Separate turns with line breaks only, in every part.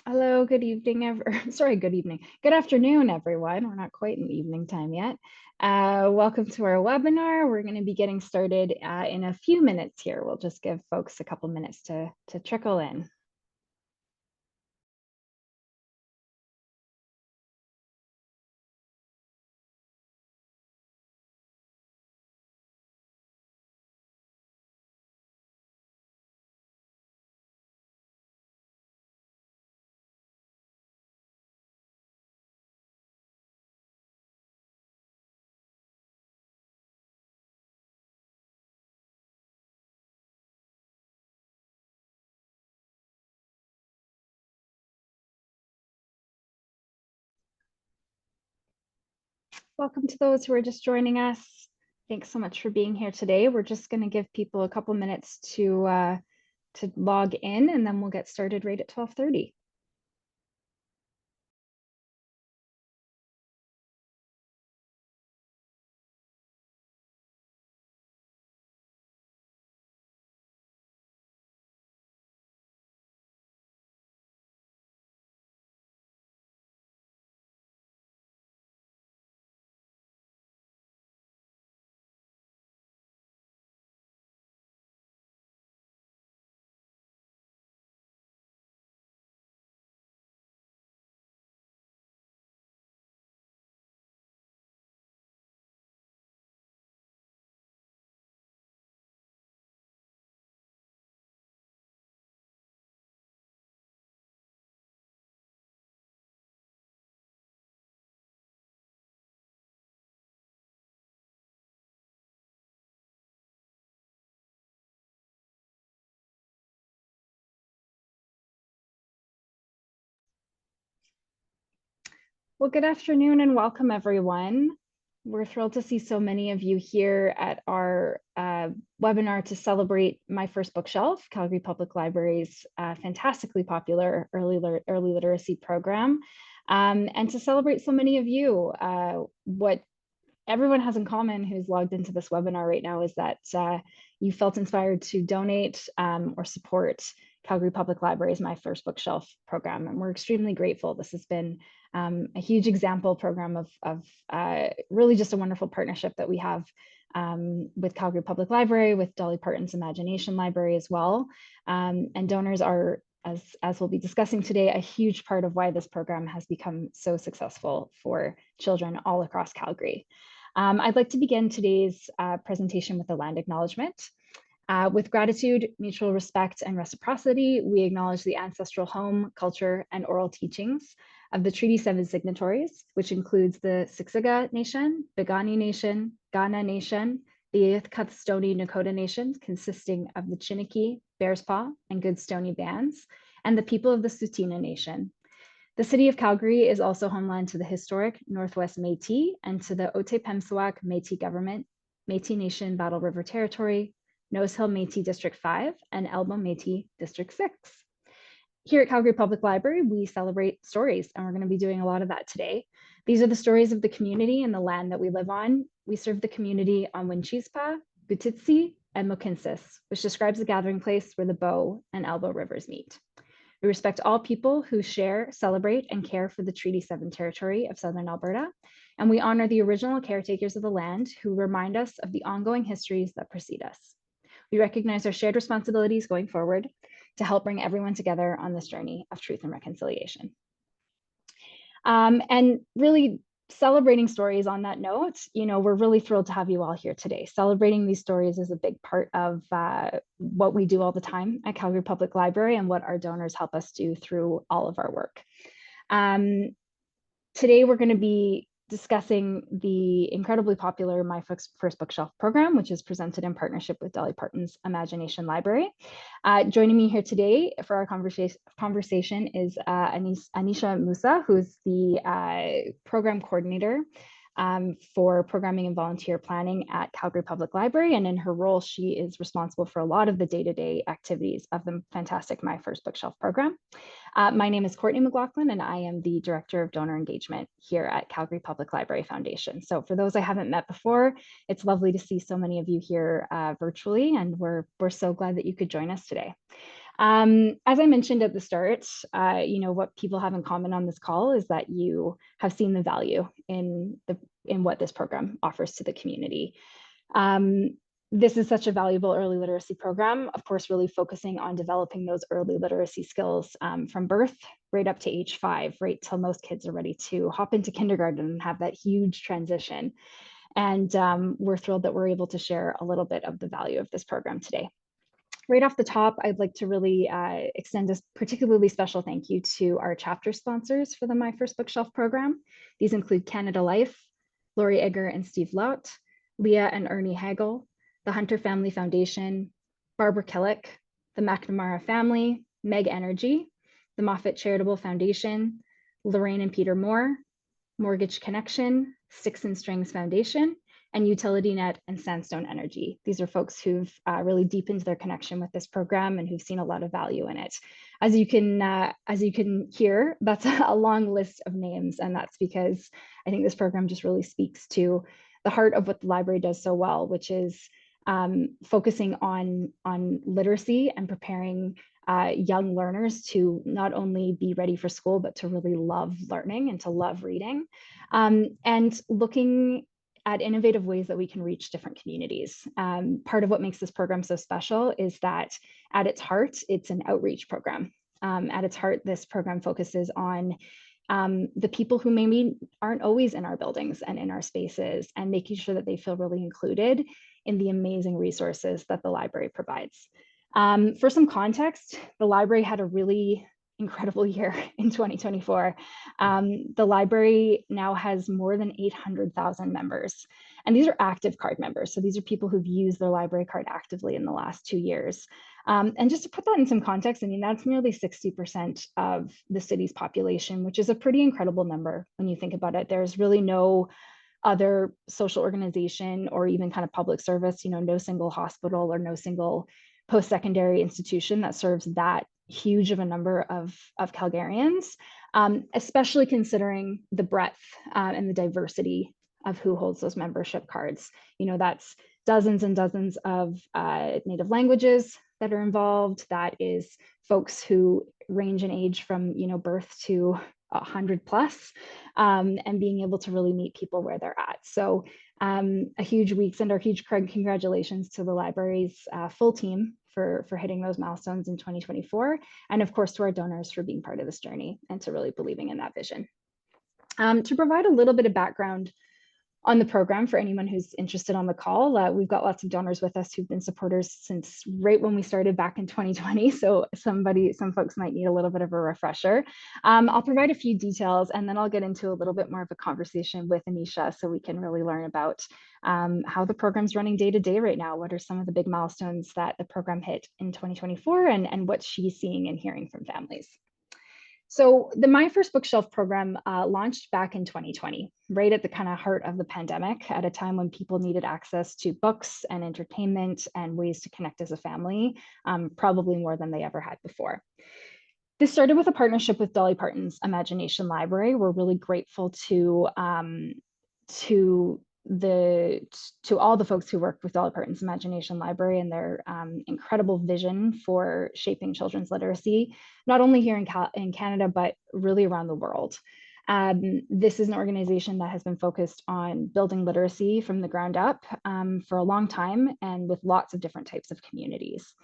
Hello, good evening, sorry, good evening. Good afternoon, everyone. We're not quite in evening time yet. Welcome to our webinar. We're going to be getting started in a few minutes here. We'll just give folks a couple minutes to trickle in. Welcome to those who are just joining us. Thanks so much for being here today. We're just going to give people a couple minutes to log in, and then we'll get started right at 12:30. Well, good afternoon and welcome, everyone. We're thrilled to see so many of you here at our webinar to celebrate My First Bookshelf, Calgary Public Library's fantastically popular early literacy program, and to celebrate so many of you. What everyone has in common who's logged into this webinar right now is that you felt inspired to donate or support Calgary Public Library's My First Bookshelf program. And we're extremely grateful. This has been a huge example program of really just a wonderful partnership that we have with Calgary Public Library, with Dolly Parton's Imagination Library as well. And donors are, as we'll be discussing today, a huge part of why this program has become so successful for children all across Calgary. I'd like to begin today's presentation with a land acknowledgement. With gratitude, mutual respect, and reciprocity, we acknowledge the ancestral home, culture, and oral teachings of the Treaty 7 signatories, which includes the Siksika Nation, Piikani Nation, Kainai Nation, the Iythka-Stoney Nakoda Nation, consisting of the Chiniki, Bearspaw, and Goodstoney bands, and the people of the Tsuut'ina Nation. The city of Calgary is also homeland to the historic Northwest Métis and to the Otipemisiwak Métis government, Métis Nation Battle River Territory, Nose Hill Métis District 5, and Elbow Métis District 6. Here at Calgary Public Library, we celebrate stories, and we're going to be doing a lot of that today. These are the stories of the community and the land that we live on. We serve the community on Winchispa, Gutitsi, and Mokinsis, which describes the gathering place where the Bow and Elbow rivers meet. We respect all people who share, celebrate, and care for the Treaty 7 territory of Southern Alberta, and we honor the original caretakers of the land who remind us of the ongoing histories that precede us. We recognize our shared responsibilities going forward to help bring everyone together on this journey of truth and reconciliation. And really celebrating stories on that note, we're really thrilled to have you all here today. Celebrating these stories is a big part of what we do all the time at Calgary Public Library and what our donors help us do through all of our work. Today, we're going to be discussing the incredibly popular My First Bookshelf program, which is presented in partnership with Dolly Parton's Imagination Library. Joining me here today for our conversation is Anisha Musa, who's the program coordinator for programming and volunteer planning at Calgary Public Library. And in her role, she is responsible for a lot of the day-to-day activities of the fantastic My First Bookshelf program. My name is Courtney McLaughlin, and I am the Director of Donor Engagement here at Calgary Public Library Foundation. So for those I haven't met before, it's lovely to see so many of you here virtually, and we're so glad that you could join us today. As I mentioned at the start, what people have in common on this call is that you have seen the value in what this program offers to the community. This is such a valuable early literacy program, of course, really focusing on developing those early literacy skills from birth right up to age 5, right till most kids are ready to hop into kindergarten and have that huge transition. And we're thrilled that we're able to share a little bit of the value of this program today. Right off the top, I'd like to really extend a particularly special thank you to our chapter sponsors for the My First Bookshelf program. These include Canada Life, Lori Egger and Steve Laut, Leah and Ernie Hagel, the Hunter Family Foundation, Barbara Killick, the McNamara Family, Meg Energy, the Moffat Charitable Foundation, Lorraine and Peter Moore, Mortgage Connection, Sticks and Strings Foundation, and UtilityNet and Sandstone Energy. These are folks who've really deepened their connection with this program and who've seen a lot of value in it. As you can hear, that's a long list of names, and that's because I think this program just really speaks to the heart of what the library does so well, which is focusing on literacy and preparing young learners to not only be ready for school, but to really love learning and to love reading, and looking at innovative ways that we can reach different communities. Part of what makes this program so special is that at its heart, it's an outreach program. At its heart, this program focuses on the people who maybe aren't always in our buildings and in our spaces, and making sure that they feel really included in the amazing resources that the library provides. For some context, the library had a really incredible year in 2024. The library now has more than 800,000 members, and these are active card members. So these are people who've used their library card actively in the last 2 years. And just to put that in some context, I mean, that's nearly 60% of the city's population, which is a pretty incredible number when you think about it. There's really no other social organization or even kind of public service, no single hospital or no single post-secondary institution that serves that huge of a number of Calgarians, especially considering the breadth and the diversity of who holds those membership cards. That's dozens and dozens of native languages that are involved. That is folks who range in age from birth to 100 plus, and being able to really meet people where they're at. So a huge weeks and our huge congratulations to the library's full team for hitting those milestones in 2024. And of course, to our donors for being part of this journey and to really believing in that vision. To provide a little bit of background on the program for anyone who's interested on the call, we've got lots of donors with us who've been supporters since right when we started back in 2020. So some folks might need a little bit of a refresher. I'll provide a few details, and then I'll get into a little bit more of a conversation with Anisha so we can really learn about how the program's running day to day right now. What are some of the big milestones that the program hit in 2024 and what she's seeing and hearing from families. So the My First Bookshelf program launched back in 2020, right at the kind of heart of the pandemic, at a time when people needed access to books and entertainment and ways to connect as a family, probably more than they ever had before. This started with a partnership with Dolly Parton's Imagination Library. We're really grateful to all the folks who work with Dolly Parton's Imagination Library and their incredible vision for shaping children's literacy, not only here in Canada, but really around the world. This is an organization that has been focused on building literacy from the ground up for a long time and with lots of different types of communities.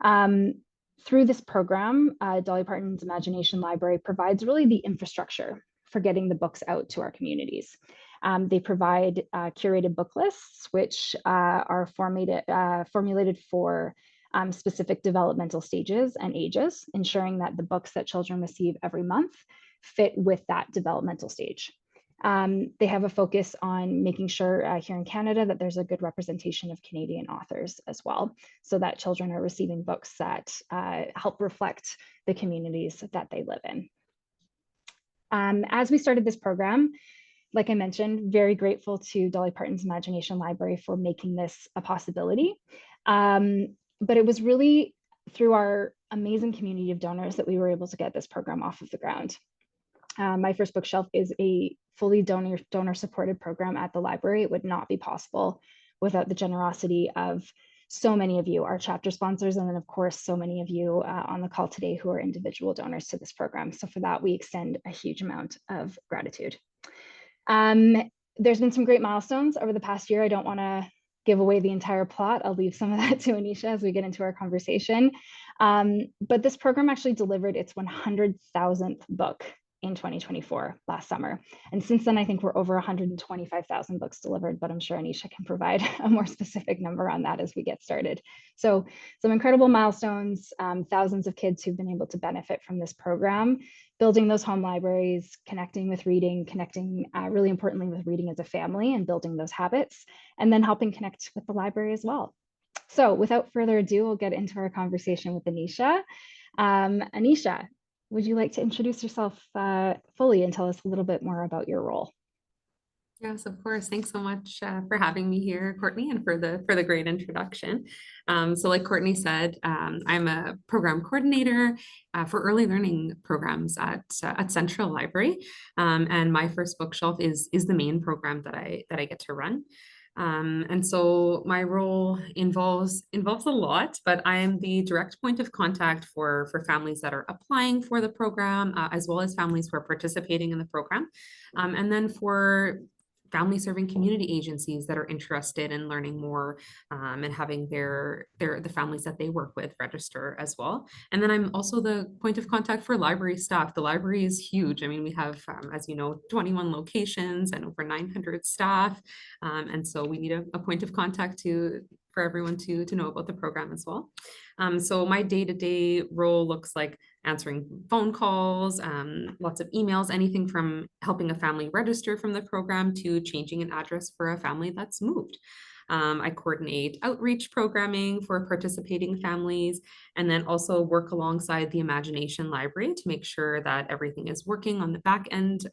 Through this program, Dolly Parton's Imagination Library provides really the infrastructure for getting the books out to our communities. They provide curated book lists, which are formulated for specific developmental stages and ages, ensuring that the books that children receive every month fit with that developmental stage. They have a focus on making sure here in Canada that there's a good representation of Canadian authors as well, so that children are receiving books that help reflect the communities that they live in. As we started this program, like I mentioned, very grateful to Dolly Parton's Imagination Library for making this a possibility. But it was really through our amazing community of donors that we were able to get this program off of the ground. My First Bookshelf is a fully donor-supported program at the library. It would not be possible without the generosity of so many of you are chapter sponsors, and then of course, so many of you on the call today who are individual donors to this program. So for that, we extend a huge amount of gratitude. There's been some great milestones over the past year. I don't want to give away the entire plot. I'll leave some of that to Anisha as we get into our conversation. But this program actually delivered its 100,000th book in 2024 last summer. And since then, I think we're over 125,000 books delivered, but I'm sure Anisha can provide a more specific number on that as we get started. So some incredible milestones, thousands of kids who've been able to benefit from this program, building those home libraries, connecting with reading, connecting really importantly with reading as a family and building those habits, and then helping connect with the library as well. So without further ado, we'll get into our conversation with Anisha. Anisha, would you like to introduce yourself fully and tell us a little bit more about your role?
Yes, of course. Thanks so much for having me here, Courtney, and for the great introduction. So like Courtney said, I'm a program coordinator for early learning programs at Central Library. And my first bookshelf is the main program that I get to run. And so my role involves a lot, but I am the direct point of contact for families that are applying for the program, as well as families who are participating in the program. And then for family serving community agencies that are interested in learning more and having the families that they work with register as well. And then I'm also the point of contact for library staff. The library is huge. I mean, we have, as you know, 21 locations and over 900 staff. And so we need a point of contact for everyone to know about the program as well. So my day-to-day role looks like answering phone calls, lots of emails, anything from helping a family register from the program to changing an address for a family that's moved. I coordinate outreach programming for participating families, and then also work alongside the Imagination Library to make sure that everything is working on the back end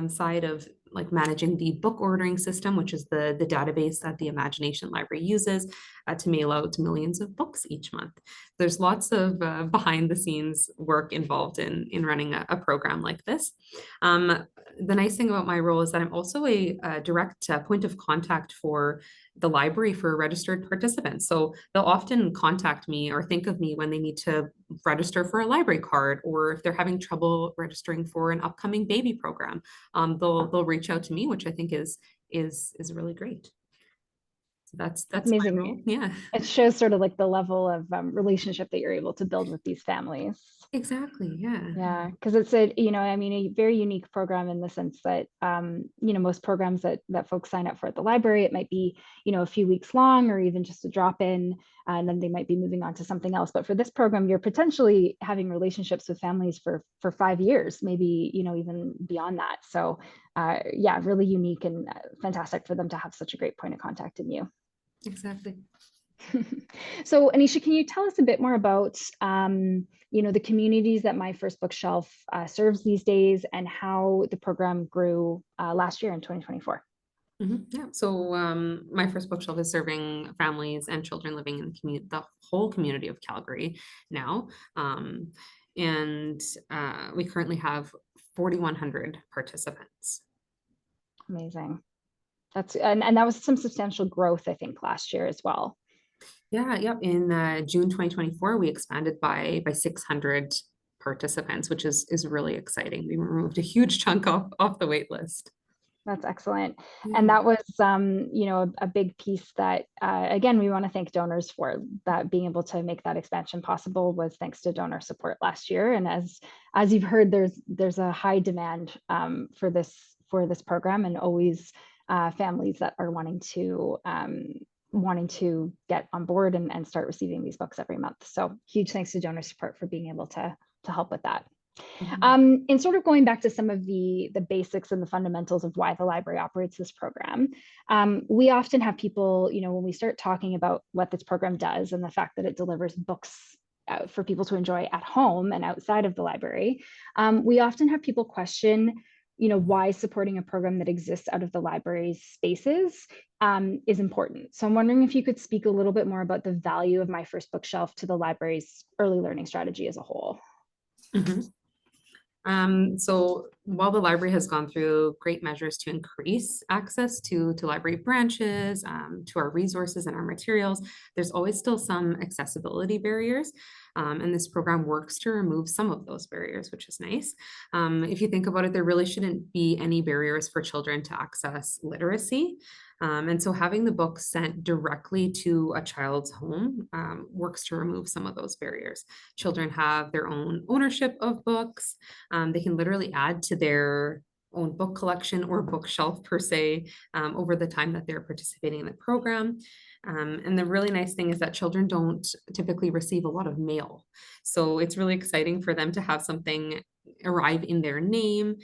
side of like managing the book ordering system, which is the database that the Imagination Library uses to mail out millions of books each month. There's lots of behind the scenes work involved in running a program like this. The nice thing about my role is that I'm also a direct point of contact for the library for registered participants. So they'll often contact me or think of me when they need to register for a library card, or if they're having trouble registering for an upcoming baby program, they'll reach out to me, which I think is really great. So that's
amazing.
my role. Yeah.
It shows sort of like the level of relationship that you're able to build with these families.
Exactly. Yeah.
Yeah, because it's a very unique program in the sense that, most programs that folks sign up for at the library, it might be, a few weeks long or even just a drop in, and then they might be moving on to something else. But for this program, you're potentially having relationships with families for 5 years, maybe, even beyond that. So yeah, really unique and fantastic for them to have such a great point of contact in you.
Exactly.
So Anisha, can you tell us a bit more about, the communities that My First Bookshelf serves these days and how the program grew last year in 2024?
Yeah. So My First Bookshelf is serving families and children living in the whole community of Calgary now. And we currently have 4,100 participants.
Amazing. And that was some substantial growth, I think, last year as well.
Yeah, yep. In June 2024, we expanded by 600 participants, which is really exciting. We removed a huge chunk off the wait list.
That's excellent.
Yeah.
And that was, a big piece that, again, we want to thank donors for that. Being able to make that expansion possible was thanks to donor support last year. And as you've heard, there's a high demand for this program, and always families that are wanting to get on board and start receiving these books every month. So huge thanks to donor support for being able to help with that.
Mm-hmm.
And sort of going back to some of the basics and the fundamentals of why the library operates this program, we often have people, when we start talking about what this program does and the fact that it delivers books for people to enjoy at home and outside of the library, we often have people question, why supporting a program that exists out of the library's spaces is important. So I'm wondering if you could speak a little bit more about the value of My First Bookshelf to the library's early learning strategy as a whole.
Mm-hmm. So while the library has gone through great measures to increase access to library branches, to our resources and our materials, there's always still some accessibility barriers. And this program works to remove some of those barriers, which is nice. If you think about it, there really shouldn't be any barriers for children to access literacy. And so having the books sent directly to a child's home works to remove some of those barriers. Children have their own ownership of books. They can literally add to their own book collection or bookshelf per se over the time that they're participating in the program. And the really nice thing is that children don't typically receive a lot of mail. So it's really exciting for them to have something arrive in their name.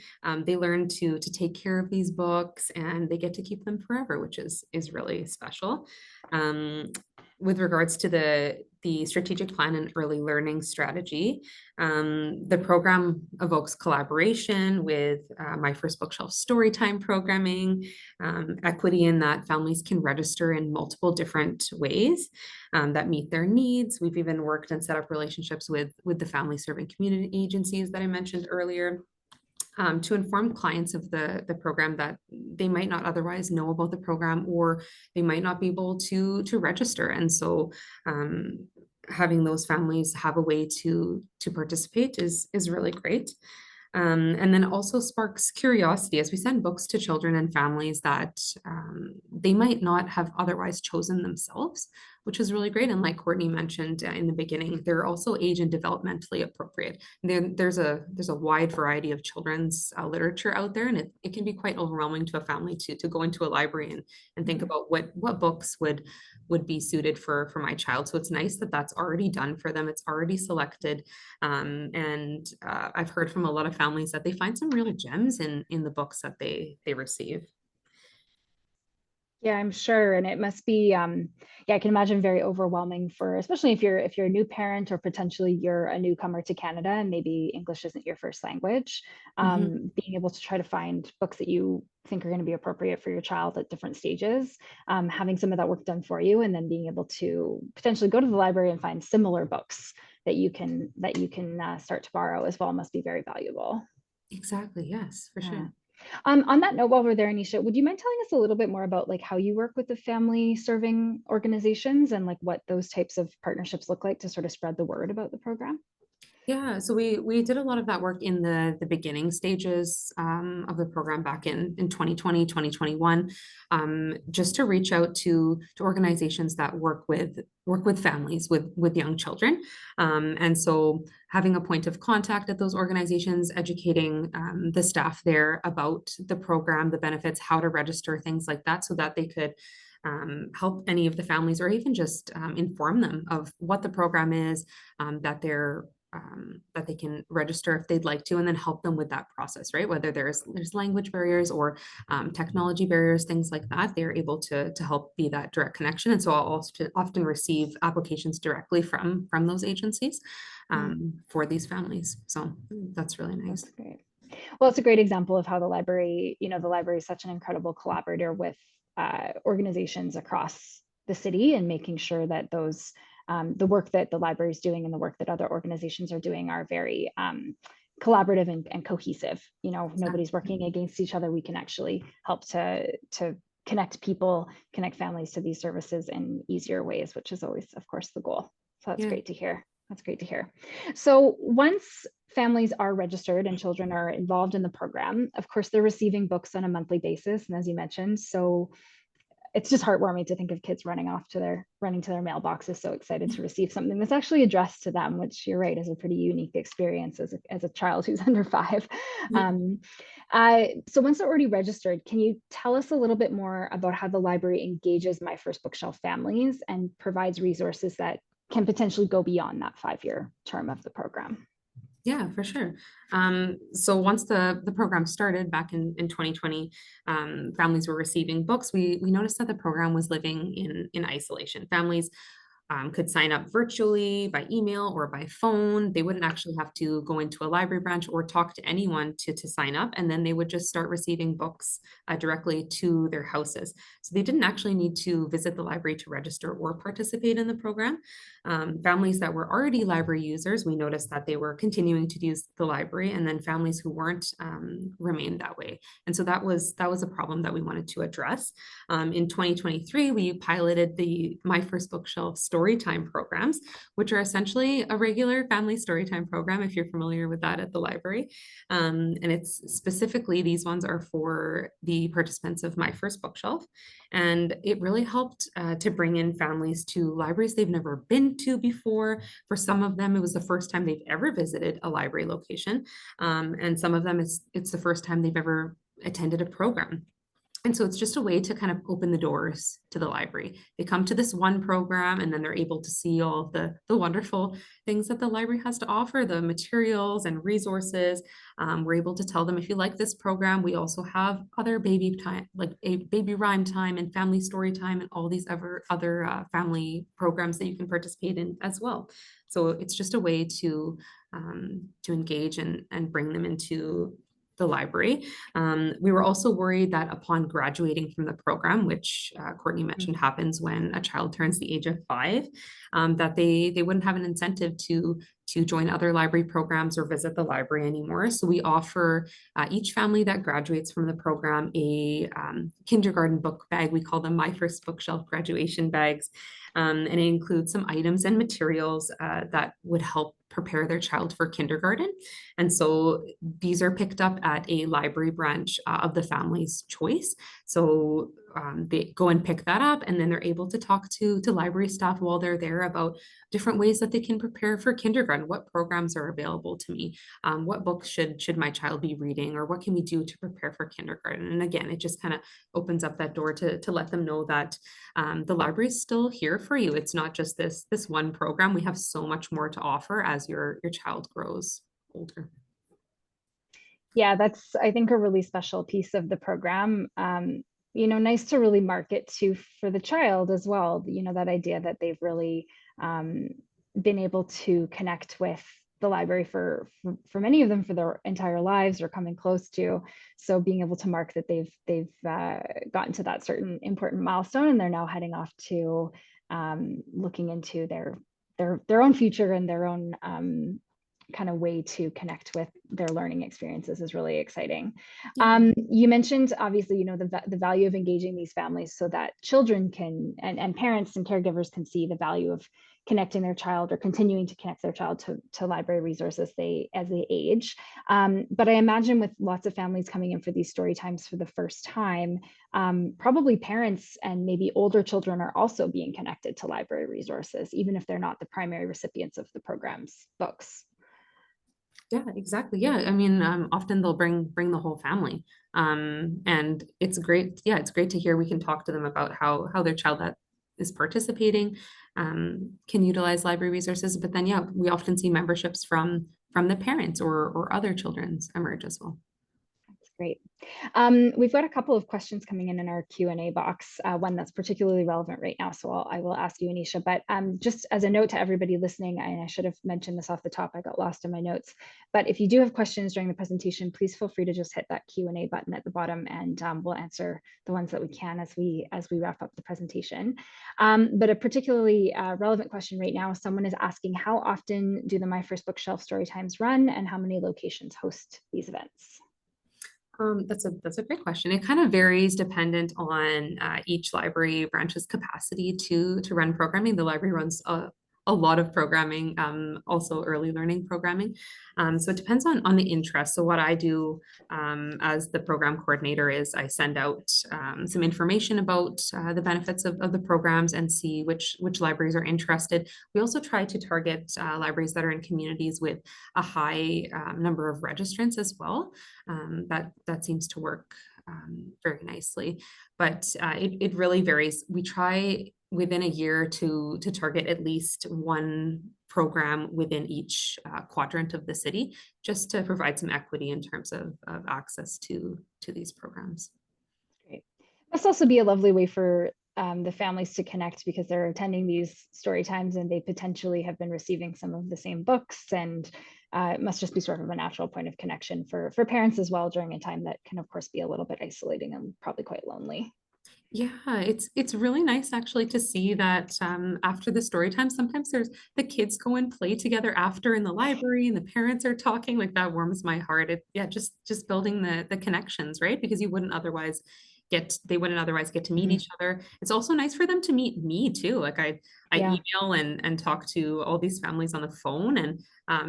They learn to take care of these books and they get to keep them forever, which is really special. With regards to the strategic plan and early learning strategy, the program evokes collaboration with My First Bookshelf Storytime programming, equity in that families can register in multiple different ways that meet their needs. We've even worked and set up relationships with the family serving community agencies that I mentioned earlier. To inform clients of the program that they might not otherwise know about the program, or they might not be able to register. And so having those families have a way to participate is really great. And then also sparks curiosity as we send books to children and families that they might not have otherwise chosen themselves, which is really great. And like Courtney mentioned in the beginning, they're also age and developmentally appropriate. There's a wide variety of children's literature out there, and it can be quite overwhelming to a family to go into a library and think about what books would be suited for my child. So it's nice that that's already done for them. It's already selected. And I've heard from a lot of families that they find some real gems in the books that they receive.
Yeah, I'm sure. And it must be, yeah, I can imagine very overwhelming for, especially if you're a new parent or potentially you're a newcomer to Canada and maybe English isn't your first language, being able to try to find books that you think are going to be appropriate for your child at different stages, having some of that work done for you, and then being able to potentially go to the library and find similar books that you can start to borrow as well must be very valuable.
Exactly. Yes, for
Yeah.
sure.
On that note, while we're there, Anisha, would you mind telling us a little bit more about like how you work with the family serving organizations and like what those types of partnerships look like to sort of spread the word about the program?
Yeah, so we did a lot of that work in the beginning stages of the program back in 2020, 2021, just to reach out to organizations that work with families with young children. And so having a point of contact at those organizations, educating the staff there about the program, the benefits, how to register, things like that, so that they could help any of the families or even just inform them of what the program is, that they can register if they'd like to, and then help them with that process, right? Whether there's language barriers or technology barriers, things like that, they're able to help be that direct connection. And so I'll also often receive applications directly from those agencies for these families. So that's really nice.
That's great. Well, it's a great example of how the library, the library is such an incredible collaborator with organizations across the city and making sure that those the work that the library is doing and the work that other organizations are doing are very collaborative and cohesive. Nobody's working against each other. We can actually help to connect people, connect families to these services in easier ways, which is always, of course, the goal. So that's great to hear. That's great to hear. So once families are registered and children are involved in the program, of course, they're receiving books on a monthly basis. And as you mentioned, so it's just heartwarming to think of kids running to their mailboxes, so excited to receive something that's actually addressed to them, which you're right is a pretty unique experience as a child who's under 5. So once they're already registered, can you tell us a little bit more about how the library engages My First Bookshelf families and provides resources that can potentially go beyond that 5-year term of the program?
Yeah, for sure. So once the program started back in 2020, families were receiving books. We noticed that the program was living in isolation. Families could sign up virtually by email or by phone. They wouldn't actually have to go into a library branch or talk to anyone to sign up. And then they would just start receiving books directly to their houses. So they didn't actually need to visit the library to register or participate in the program. Families that were already library users, we noticed that they were continuing to use the library, and then families who weren't remained that way. And so that was a problem that we wanted to address. In 2023, we piloted the My First Bookshelf Storytime programs, which are essentially a regular family storytime program, if you're familiar with that at the library. And it's specifically, these ones are for the participants of My First Bookshelf. And it really helped to bring in families to libraries they've never been to before. For some of them, it was the first time they've ever visited a library location. And some of them, it's the first time they've ever attended a program. And so it's just a way to kind of open the doors to the library. They come to this one program, and then they're able to see all of the wonderful things that the library has to offer, the materials and resources. We're able to tell them, if you like this program, we also have other baby time, like a baby rhyme time and family story time, and all these other family programs that you can participate in as well. So it's just a way to engage and bring them into the library. We were also worried that upon graduating from the program, which Courtney mentioned happens when a child turns the age of 5, that they wouldn't have an incentive to join other library programs or visit the library anymore. So we offer each family that graduates from the program a kindergarten book bag. We call them My First Bookshelf graduation bags. And it includes some items and materials that would help prepare their child for kindergarten. And so these are picked up at a library branch of the family's choice. So they go and pick that up, and then they're able to talk to library staff while they're there about different ways that they can prepare for kindergarten. What programs are available to me? What books should my child be reading, or what can we do to prepare for kindergarten? And again, it just kind of opens up that door to let them know that the library is still here for you. It's not just this one program. We have so much more to offer as your child grows older.
Yeah, that's, I think, a really special piece of the program. Nice to really market to for the child as well. That idea that they've really been able to connect with the library for many of them for their entire lives, or coming close to. So being able to mark that they've gotten to that certain important milestone, and they're now heading off to looking into their own future and their own kind of way to connect with their learning experiences is really exciting. You mentioned, obviously, the value of engaging these families so that children can, and parents and caregivers can see the value of connecting their child, or continuing to connect their child to library resources as they age. But I imagine with lots of families coming in for these story times for the first time, probably parents and maybe older children are also being connected to library resources, even if they're not the primary recipients of the program's books.
Yeah, exactly. Yeah. I mean, often they'll bring the whole family. And it's great. Yeah, it's great to hear. We can talk to them about how their child that is participating can utilize library resources. But then, yeah, we often see memberships from the parents or other children's emerge as well.
Great. We've got a couple of questions coming in our Q&A box, one that's particularly relevant right now, so I will ask you, Anisha, but just as a note to everybody listening, and I should have mentioned this off the top, I got lost in my notes, but if you do have questions during the presentation, please feel free to just hit that Q&A button at the bottom, and we'll answer the ones that we can as we wrap up the presentation. But a particularly relevant question right now, someone is asking, how often do the My First Bookshelf Storytimes run, and how many locations host these events?
That's a great question. It kind of varies dependent on each library branch's capacity to run programming. The library runs a lot of programming, also early learning programming. So it depends on the interest. So what I do as the program coordinator is I send out some information about the benefits of the programs and see which libraries are interested. We also try to target libraries that are in communities with a high number of registrants as well. That seems to work very nicely, but it really varies. We try within a year to target at least one program within each quadrant of the city, just to provide some equity in terms of access to these programs.
Great. Must also be a lovely way for the families to connect because they're attending these story times and they potentially have been receiving some of the same books, and it must just be sort of a natural point of connection for parents as well during a time that can of course be a little bit isolating and probably quite lonely.
Yeah, it's really nice actually to see that after the story time, sometimes there's the kids go and play together after in the library, and the parents are talking. Like that warms my heart. Yeah, just building the connections, right? Because they wouldn't otherwise get to meet
Mhm.
each other. It's also nice for them to meet me too. Like I
Yeah,
email and talk to all these families on the phone, and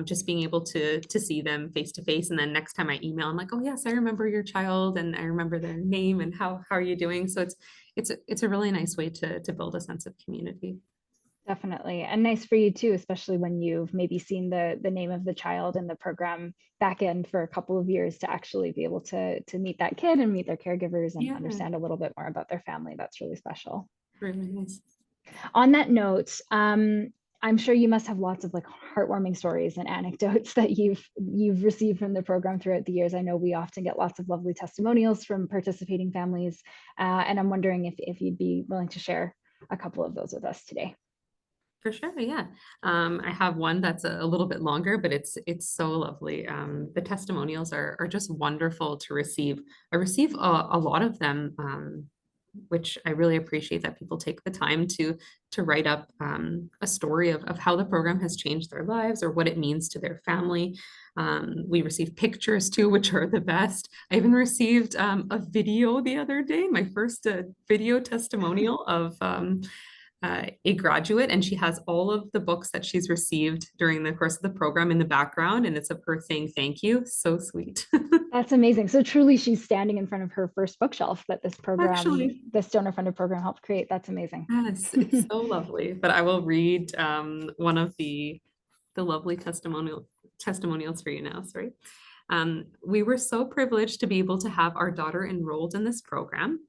just being able to see them face to face. And then next time I email, I'm like, oh yes, I remember your child and I remember their name and how are you doing? So it's a really nice way to build a sense of community.
definitely. And nice for you too, especially when you've maybe seen the name of the child in the program back end for a couple of years, to actually be able to meet that kid and meet their caregivers and
Yeah,
understand a little bit more about their family. That's really special.
really nice.
On that note, I'm sure you must have lots of like heartwarming stories and anecdotes that you've received from the program throughout the years. I know we often get lots of lovely testimonials from participating families, and I'm wondering if you'd be willing to share a couple of those with us today.
For sure, yeah. I have one that's a little bit longer, but it's so lovely. The testimonials are just wonderful to receive. I receive a lot of them, which I really appreciate that people take the time to write up a story of how the program has changed their lives or what it means to their family. We receive pictures too, which are the best. I even received a video the other day, my first video testimonial of a graduate, and she has all of the books that she's received during the course of the program in the background, and it's of her saying thank you. So sweet.
That's amazing. So truly, she's standing in front of her first bookshelf that this program,
Actually,
this donor-funded program, helped create. That's amazing.
yes, it's so lovely. But I will read one of the lovely testimonials for you now. Sorry. We were so privileged to be able to have our daughter enrolled in this program.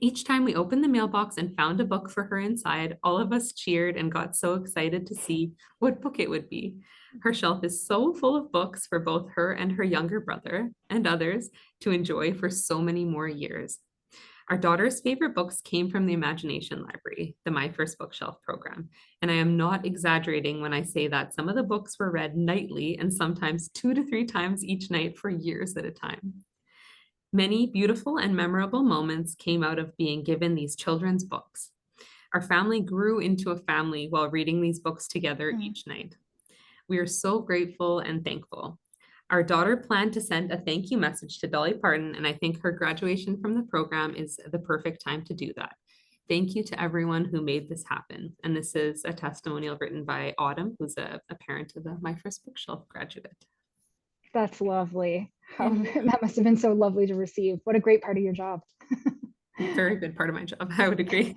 Each time we opened the mailbox and found a book for her inside, all of us cheered and got so excited to see what book it would be. Her shelf is so full of books for both her and her younger brother and others to enjoy for so many more years. Our daughter's favorite books came from the Imagination Library, the My First Bookshelf program. And I am not exaggerating when I say that some of the books were read nightly and sometimes 2 to 3 times each night for years at a time. Many beautiful and memorable moments came out of being given these children's books. Our family grew into a family while reading these books together
Mm.
each night. We are so grateful and thankful. Our daughter planned to send a thank you message to Dolly Parton, and I think her graduation from the program is the perfect time to do that. Thank you to everyone who made this happen. And this is a testimonial written by Autumn, who's a parent of the My First Bookshelf graduate.
That's lovely. How,
Yeah,
that must have been so lovely to receive. What a great part of your job.
very good part of my job, I would agree.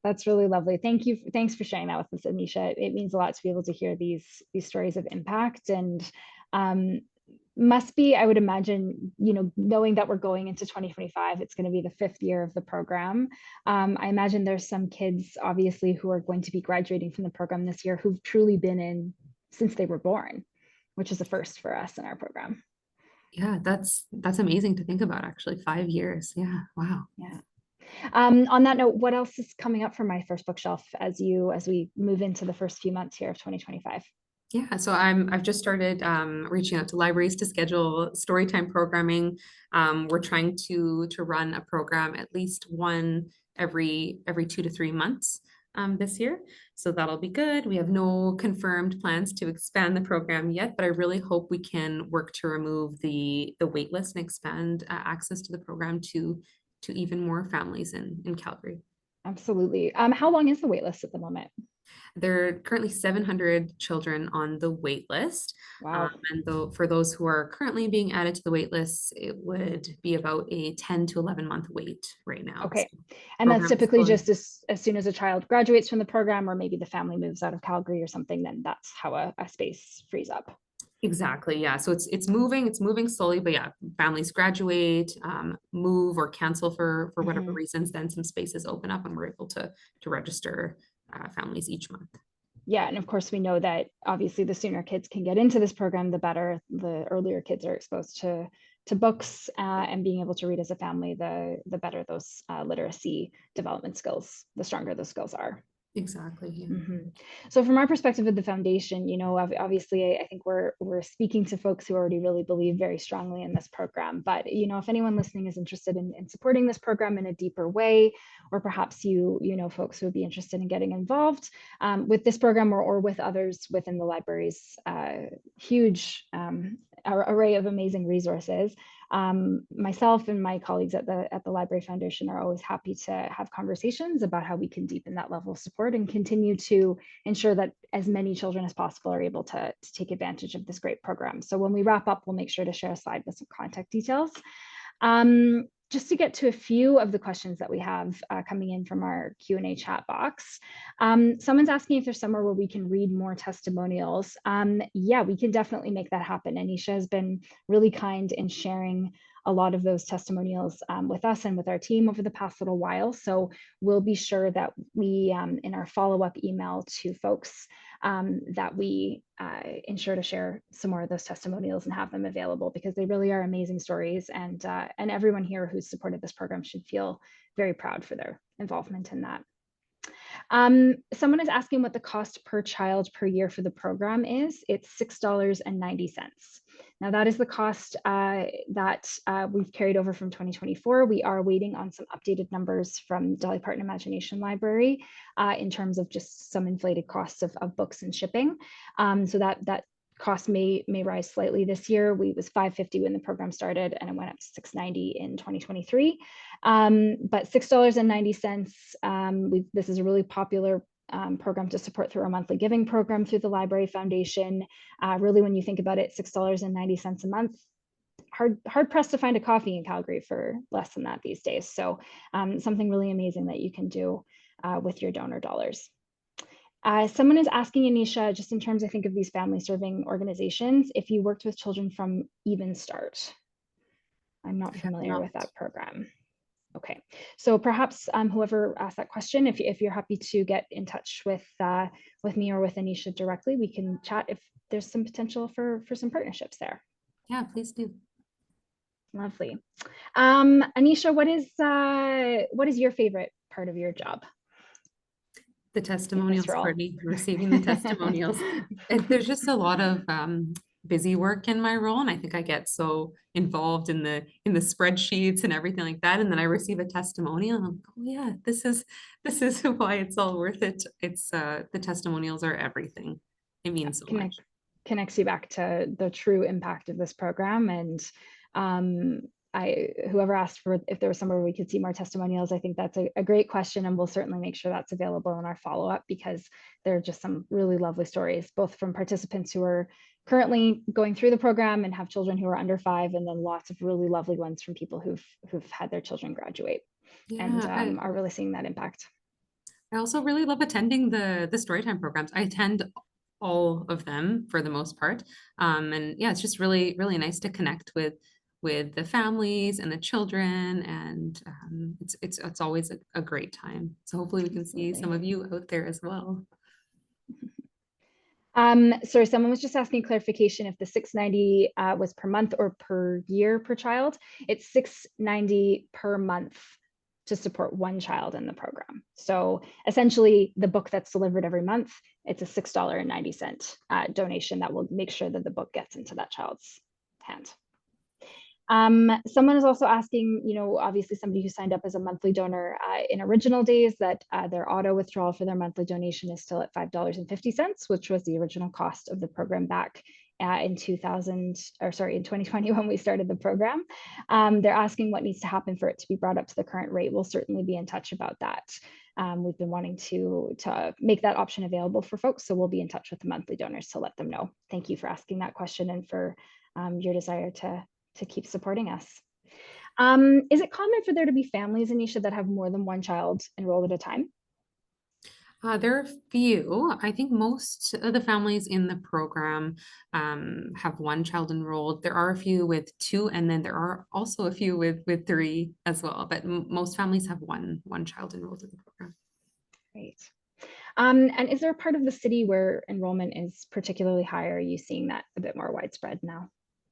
That's really lovely. Thank you. Thanks for sharing that with us, Anisha. It means a lot to be able to hear these stories of impact, and um, must be, I would imagine, knowing that we're going into 2025, it's going to be the 5th year of the program. I imagine there's some kids, obviously, who are going to be graduating from the program this year who've truly been in since they were born, which is a first for us in our program.
Yeah, that's amazing to think about actually. 5 years. Yeah. Wow.
Yeah. On that note, what else is coming up for My First Bookshelf as we move into the first few months here of 2025?
Yeah, so I've just started reaching out to libraries to schedule storytime programming. We're trying to run a program at least one every 2 to 3 months this year. So that'll be good. We have no confirmed plans to expand the program yet, but I really hope we can work to remove the wait list and expand access to the program to even more families in Calgary.
Absolutely. How long is the wait list at the moment?
There are currently 700 children on the wait list.
Wow.
And though for those who are currently being added to the wait list, it would be about a 10 to 11 month wait right now. So
Okay. And that's
program is
typically
going
just as soon as a child graduates from the program, or maybe the family moves out of Calgary or something, then that's how a space frees up.
exactly, yeah. So it's moving slowly, but yeah, families graduate, move or cancel for whatever
Mhm.
reasons, then some spaces open up and we're able to register families each month.
Yeah, and of course we know that obviously the sooner kids can get into this program, the better. The earlier kids are exposed to books and being able to read as a family, the better those literacy development skills, the stronger those skills are.
Exactly. Yeah.
Mhm. So from our perspective of the foundation, obviously, I think we're speaking to folks who already really believe very strongly in this program. But if anyone listening is interested in supporting this program in a deeper way, or perhaps folks who would be interested in getting involved with this program or with others within the library's huge array of amazing resources. Myself and my colleagues at the Library Foundation are always happy to have conversations about how we can deepen that level of support and continue to ensure that as many children as possible are able to take advantage of this great program. So when we wrap up, we'll make sure to share a slide with some contact details. Just to get to a few of the questions that we have coming in from our Q&A chat box. Someone's asking if there's somewhere where we can read more testimonials. Yeah, we can definitely make that happen. Anisha has been really kind in sharing a lot of those testimonials with us and with our team over the past little while. So we'll be sure that we, in our follow-up email to folks, that we ensure to share some more of those testimonials and have them available, because they really are amazing stories, and everyone here who's supported this program should feel very proud for their involvement in that. Someone is asking what the cost per child per year for the program is. It's $6.90. Now that is the cost that we've carried over from 2024. We are waiting on some updated numbers from Dolly Parton Imagination Library in terms of just some inflated costs of books and shipping. So that cost may rise slightly this year. We was $5.50 when the program started, and it went up to $6.90 in 2023. But $6.90. This is a really popular program to support through our monthly giving program through the Library Foundation. Really, when you think about it, $6.90 a month. Hard pressed to find a coffee in Calgary for less than that these days. So something really amazing that you can do with your donor dollars. Someone is asking Anisha, just in terms, I think, of these family serving organizations, if you worked with children from Even Start. I'm not familiar with that program. Okay, so perhaps whoever asked that question, if you're happy to get in touch with me or with Anisha directly, we can chat if there's some potential for some partnerships there.
Yeah, please do.
Lovely. Anisha, what is your favorite part of your job?
The testimonials, Courtney, receiving the testimonials. There's just a lot of busy work in my role, and I think I get so involved in the spreadsheets and everything like that, and then I receive a testimonial and I'm like, oh yeah, this is why it's all worth it. It's the testimonials are everything. It means so much.
Connects you back to the true impact of this program. And whoever asked for if there was somewhere we could see more testimonials, I think that's a great question, and we'll certainly make sure that's available in our follow-up, because there are just some really lovely stories, both from participants who are currently going through the program and have children who are under 5, and then lots of really lovely ones from people who've had their children graduate and are really seeing that impact.
I also really love attending the storytime programs. I attend all of them for the most part. And yeah, it's just really, really nice to connect with the families and the children, and it's always a great time. So hopefully we can see some of you out there as well.
Sorry, someone was just asking clarification if the $6.90 was per month or per year per child. It's $6.90 per month to support one child in the program. So essentially, the book that's delivered every month, it's a $6.90 donation that will make sure that the book gets into that child's hand. Someone is also asking, obviously somebody who signed up as a monthly donor in original days, that their auto withdrawal for their monthly donation is still at $5.50, which was the original cost of the program back in 2020 when we started the program. They're asking what needs to happen for it to be brought up to the current rate. We'll certainly be in touch about that. We've been wanting to make that option available for folks, so we'll be in touch with the monthly donors to let them know. Thank you for asking that question and for your desire to keep supporting us. Is it common for there to be families, Anisha, that have more than one child enrolled at a time?
There are a few. I think most of the families in the program have one child enrolled. There are a few with 2, and then there are also a few with 3 as well. But most families have one child enrolled in the program.
Great. And is there a part of the city where enrollment is particularly high? Or are you seeing that a bit more widespread now?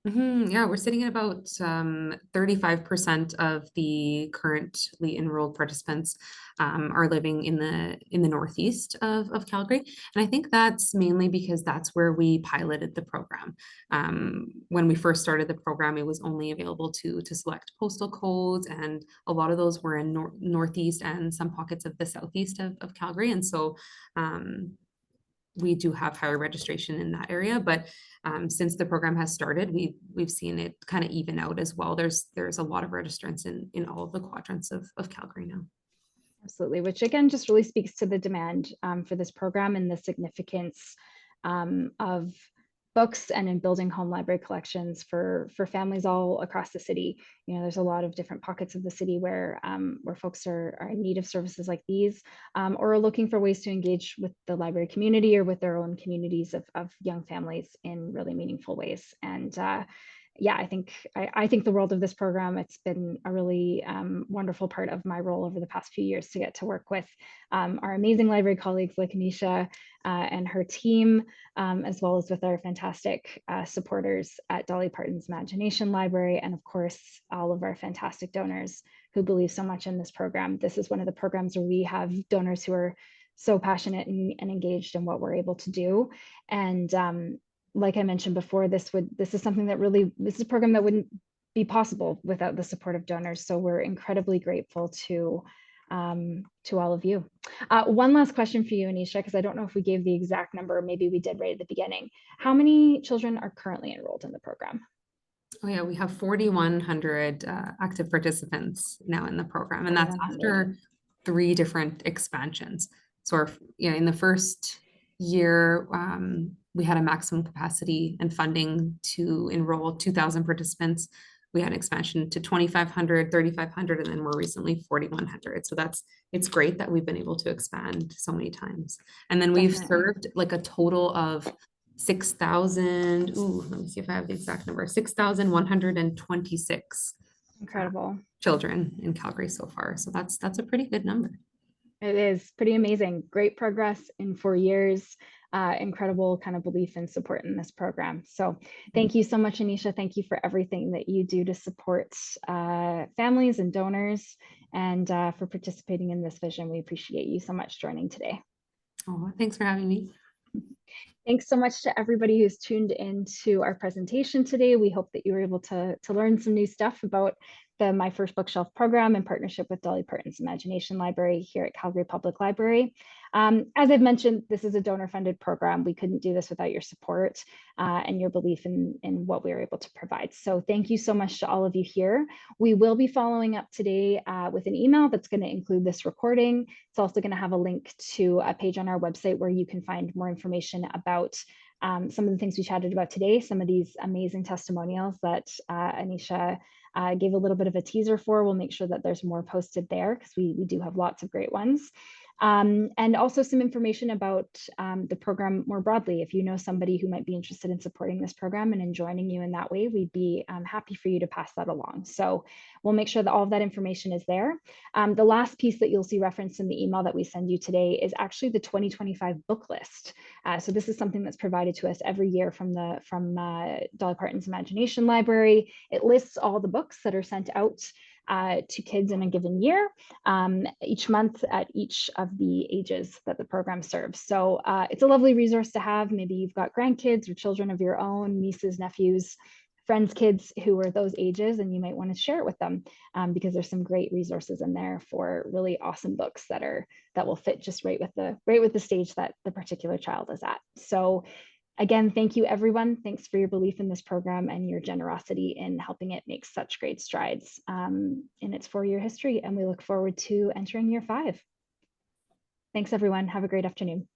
Yeah, we're sitting at about 35% of the currently enrolled participants are living in the northeast of Calgary. And I think that's mainly because that's where we piloted the program. When we first started the program, it was only available to select postal codes, and a lot of those were in northeast and some pockets of the southeast of Calgary. And so we do have higher registration in that area, but since the program has started, we've seen it kind of even out as well. There's a lot of registrants in all of the quadrants of Calgary now.
Absolutely, which again just really speaks to the demand for this program and the significance of books and in building home library collections for families all across the city. You know, there's a lot of different pockets of the city where folks are in need of services like these, or are looking for ways to engage with the library community or with their own communities of young families in really meaningful ways. And yeah, I think the world of this program. It's been a really wonderful part of my role over the past few years to get to work with our amazing library colleagues like Anisha and her team, as well as with our fantastic supporters at Dolly Parton's Imagination Library, and of course, all of our fantastic donors who believe so much in this program. This is one of the programs where we have donors who are so passionate and engaged in what we're able to do. And like I mentioned before, this is something that really, this is a program that wouldn't be possible without the support of donors. So we're incredibly grateful to all of you. One last question for you, Anisha, because I don't know if we gave the exact number, maybe we did right at the beginning. How many children are currently enrolled in the program?
Oh yeah, we have 4,100 active participants now in the program, and that's
4,100.
after 3 different expansions. So in the first year, we had a maximum capacity and funding to enroll 2,000 participants. We had an expansion to 2,500, 3,500, and then more recently 4,100. So it's great that we've been able to expand so many times. And then we've
Definitely.
served like a total of 6,000, let me see if I have the exact number, 6,126
Incredible.
children in Calgary so far. So that's a pretty good number.
It is pretty amazing. Great progress in 4 years. Incredible kind of belief and support in this program. So thank you so much, Anisha. Thank you for everything that you do to support families and donors, and for participating in this vision. We appreciate you so much joining today.
Oh, thanks for having me.
Thanks so much to everybody who's tuned into our presentation today. We hope that you were able to learn some new stuff about the My First Bookshelf program in partnership with Dolly Parton's Imagination Library here at Calgary Public Library. As I've mentioned, this is a donor-funded program. We couldn't do this without your support and your belief in what we were able to provide. So thank you so much to all of you here. We will be following up today with an email that's going to include this recording. It's also going to have a link to a page on our website where you can find more information about some of the things we chatted about today, some of these amazing testimonials that Anisha gave a little bit of a teaser for. We'll make sure that there's more posted there because we do have lots of great ones. And also some information about the program more broadly. If you know somebody who might be interested in supporting this program and in joining you in that way, we'd be happy for you to pass that along. So we'll make sure that all of that information is there. The last piece that you'll see referenced in the email that we send you today is actually the 2025 book list. So this is something that's provided to us every year from Dolly Parton's Imagination Library. It lists all the books that are sent out to kids in a given year, each month at each of the ages that the program serves. So it's a lovely resource to have. Maybe you've got grandkids or children of your own, nieces, nephews, friends, kids who are those ages, and you might want to share it with them because there's some great resources in there for really awesome books that will fit just right with the stage that the particular child is at. So again, thank you, everyone. Thanks for your belief in this program and your generosity in helping it make such great strides in its 4-year history. And we look forward to entering year 5. Thanks, everyone. Have a great afternoon.